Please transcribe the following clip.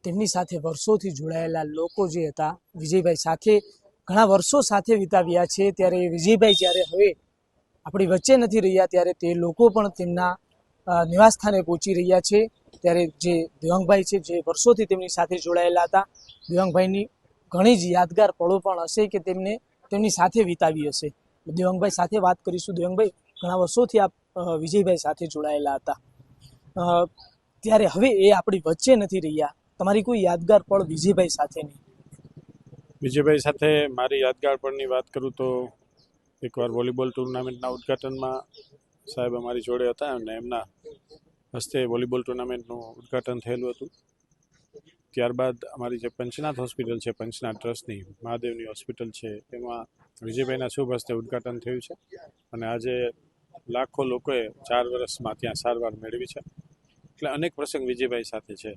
તેમની સાથે વર્ષોથી જોડાયેલા લોકો જે હતા વિજયભાઈ સાથે ઘણા વર્ષો સાથે વિતાવ્યા છે, ત્યારે વિજયભાઈ જ્યારે હવે આપણી વચ્ચે નથી રહ્યા ત્યારે તે લોકો પણ તેમના નિવાસ સ્થાને પહોંચી રહ્યા છે। ત્યારે જે દેવાંગભાઈ છે જે વર્ષોથી તેમની સાથે જોડાયેલા હતા, દેવાંગભાઈની ઘણી જ યાદગાર પળો પણ હશે કે તેમની સાથે વિતાવી હશે। દેવાંગભાઈ સાથે વાત કરીશું। દેવાંગભાઈ, ઘણા વર્ષોથી આપ વિજયભાઈ સાથે જોડાયેલા હતા, ત્યારે હવે એ આપણી વચ્ચે નથી રહ્યા, તમારી કોઈ યાદગાર પળ વિજયભાઈ સાથેની? વિજયભાઈ સાથે મારી યાદગાર પળની વાત કરું તો એકવાર વોલીબોલ ટુર્નામેન્ટના ઉદ્ઘાટનમાં સાહેબ અમારી જોડે હતા અને એમના હસ્તે વોલીબોલ ટુર્નામેન્ટનું ઉદ્ઘાટન થયેલું હતું। ત્યારબાદ અમારી જે પંચનાથ હોસ્પિટલ છે, પંચનાથ ટ્રસ્ટની મહાદેવની હોસ્પિટલ છે, એમાં વિજયભાઈના શુભ હસ્તે ઉદ્ઘાટન થયું છે અને આજે લાખો લોકોએ 4 વર્ષમાં ત્યાં સારવાર મેળવી છે। એટલે અનેક પ્રસંગ વિજયભાઈ સાથે છે।